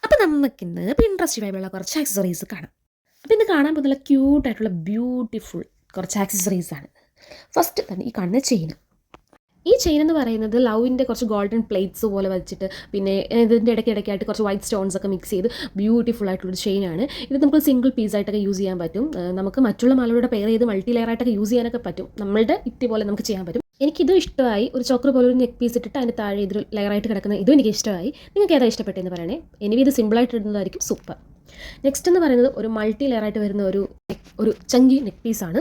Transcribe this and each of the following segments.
അപ്പോൾ നമുക്കിന്ന് പിൻട്രസ്റ്റ് വൈബുള്ള കുറച്ച് ആക്സസറീസ് കാണാം. അപ്പോൾ ഇന്ന് കാണാൻ പോകുന്ന ക്യൂട്ടായിട്ടുള്ള ബ്യൂട്ടിഫുൾ കുറച്ച് ആക്സസറീസാണ്. ഫസ്റ്റ് തന്നെ ഈ കാണുന്ന ചെയിൻ. ഈ ചെയിൻ എന്ന് പറയുന്നത് ലവിൻ്റെ കുറച്ച് ഗോൾഡൻ പ്ലേറ്റ്സ് പോലെ വെച്ചിട്ട് പിന്നെ ഇതിൻ്റെ ഇടയ്ക്കിടയ്ക്കായിട്ട് കുറച്ച് വൈറ്റ് സ്റ്റോൺസ് ഒക്കെ മിക്സ് ചെയ്ത് ബ്യൂട്ടിഫുൾ ആയിട്ടുള്ളൊരു ചെയിനാണ്. ഇത് നമുക്ക് സിംഗിൾ പീസായിട്ടൊക്കെ യൂസ് ചെയ്യാൻ പറ്റും. നമുക്ക് മറ്റുള്ള മാലയുടെ പെയർ ചെയ്ത് മൾട്ടി ലെയർ ആയിട്ടൊക്കെ യൂസ് ചെയ്യാനൊക്കെ പറ്റും. നമ്മളുടെ ഇത്തി പോലെ നമുക്ക് ചെയ്യാൻ പറ്റും. എനിക്കിതും ഇഷ്ടമായി. ഒരു ചോക്കർ പോലെ ഒരു നെക്ക് പീസ് ഇട്ടിട്ട് അതിന് താഴെ ഇതിൽ ലെയറായിട്ട് കിടക്കുന്ന ഇതും എനിക്ക് ഇഷ്ടമായി. നിങ്ങൾക്ക് ഏതാ ഇഷ്ടപ്പെട്ടെന്ന് പറയണേ. എനിക്ക് ഇത് സിമ്പിളായിട്ട് ഇടുന്നതായിരിക്കും സൂപ്പർ. നെക്സ്റ്റ് എന്ന് പറയുന്നത് ഒരു മൾട്ടി ലെയറായിട്ട് വരുന്ന ഒരു ചങ്കി നെക്ക് പീസാണ്.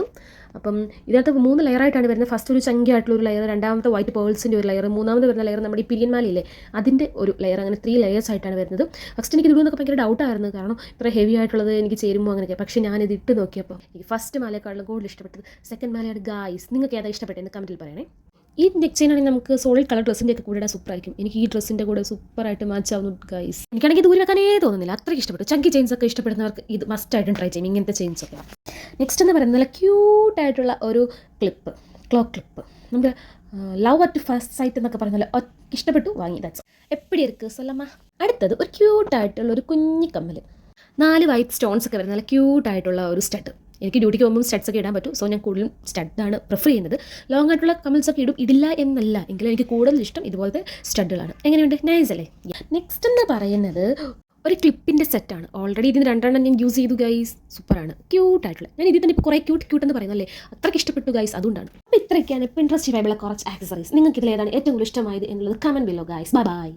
അപ്പം ഇതിനകത്ത് 3 ലെയറായിട്ടാണ് വരുന്നത്. ഫസ്റ്റ് ഒരു ചങ്കി ആയിട്ടുള്ള ഒരു ലെയർ, രണ്ടാമത്തെ വൈറ്റ് പേൾസിൻ്റെ ഒരു ലെയർ, മൂന്നാമത് വരുന്ന ലെയർ നമ്മുടെ ഈ പിരിയൻ മാലയില്ലേ അതിൻ്റെ ഒരു ലെയർ, അങ്ങനെ 3 ലെയേഴ്സ് ആയിട്ടാണ് വരുന്നത്. ഫസ്റ്റ് എനിക്ക് ഇടുന്നതൊക്കെ ഭയങ്കര ഡൗട്ടായിരുന്നു, കാരണം ഇത്ര ഹെവി ആയിട്ടുള്ളത് എനിക്ക് ചേരുമോ അങ്ങനെയൊക്കെ. പക്ഷേ ഞാനിത് ഇട്ട് നോക്കിയപ്പോൾ എനിക്ക് ഫസ്റ്റ് മാലയെക്കാളും കൂടുതൽ ഇഷ്ടപ്പെട്ടത് സെക്കൻഡ് മാലയാണ്. ഗായ്സ്, നിങ്ങൾക്ക് ഏതാ ഇഷ്ടപ്പെട്ടതെന്ന് കമൻറ്റിൽ പറയണേ. ഈ നെക്ക് ചെയിൻ ആണെങ്കിൽ നമുക്ക് സോളിഡ് കളർ ഡ്രസ്സിൻ്റെ ഒക്കെ കൂടെ സൂപ്പറായിരിക്കും. എനിക്ക് ഈ ഡ്രസ്സിൻ്റെ കൂടെ സൂപ്പറായിട്ട് മാച്ച് ആവുന്നു ഗൈസ്. എനിക്കാണെങ്കിൽ ദൂരെ വെക്കാനേ തോന്നുന്നില്ല, അത്രയ്ക്ക് ഇഷ്ടപ്പെട്ടു. ചങ്കി ചെയിൻസ് ഒക്കെ ഇഷ്ടപ്പെടുന്നവർക്ക് ഇത് മസ്റ്റായിട്ടും ട്രൈ ചെയ്യും, ഇങ്ങനത്തെ ചെയിൻസ് ഒക്കെ. നെക്സ്റ്റ് എന്ന് പറയുന്നത് നല്ല ക്യൂട്ടായിട്ടുള്ള ഒരു ക്ലിപ്പ്, ക്ലോക്ക് ക്ലിപ്പ്. നമ്മുടെ ലവ് അറ്റ് ഫസ്റ്റ് സൈറ്റ് എന്നൊക്കെ പറയുന്നത് ഇഷ്ടപ്പെട്ടു, വാങ്ങി. ദാറ്റ്സ് എപ്പിടി ഇருக்கு സൊല്ലമ്മ. അടുത്തത് ഒരു ക്യൂട്ടായിട്ടുള്ള ഒരു കുഞ്ഞി കമ്മൽ, 4 വൈറ്റ് സ്റ്റോൺസ് ഒക്കെ വരുന്ന നല്ല ക്യൂട്ടായിട്ടുള്ള ഒരു സ്റ്റഡ്. എനിക്ക് ഡ്യൂട്ടിക്ക് പോകുമ്പോൾ സ്റ്റഡ്സ് ഒക്കെ ഇടാൻ പറ്റും, സോ ഞാൻ കൂടുതലും സ്റ്റഡാണ് പ്രിഫർ ചെയ്യുന്നത്. ലോങ് ആയിട്ടുള്ള കമ്മൽസ് ഒക്കെ ഇടില്ല എന്നല്ല, എങ്കിലും എനിക്ക് കൂടുതൽ ഇഷ്ടം ഇതുപോലത്തെ സ്റ്റഡുകളാണ്. എങ്ങനെയുണ്ട്? നൈസ് അല്ലേ? നെക്സ്റ്റ് എന്ന് പറയുന്നത് ഒരു ക്ലിപ്പിൻ്റെ സെറ്റാണ്. ഓൾറെഡി ഇതിന് 2 എണ്ണം ഞാൻ യൂസ് ചെയ്തു ഗൈസ്. സൂപ്പറാണ്, ക്യൂട്ടായിട്ടുള്ള. ഞാൻ ഇതിൽ തന്നെ ഇപ്പോൾ കുറേ ക്യൂട്ട് എന്ന് പറയുന്നല്ലേ, അത്രയ്ക്ക് ഇഷ്ടപ്പെട്ടു ഗൈസ്, അതുകൊണ്ടാണ്. അപ്പോൾ ഇത്രയൊക്കെയാണ് പിൻട്രസ്റ്റ് വൈബുള്ള കുറച്ച് ആക്സസറീസ്. നിങ്ങൾക്ക് ഇതിലേതാണ് ഏറ്റവും കൂടുതൽ ഇഷ്ടമായത് എന്നുള്ളത് കമൻറ്റ് ബില്ലോ ഗൈസ്. Bye bye.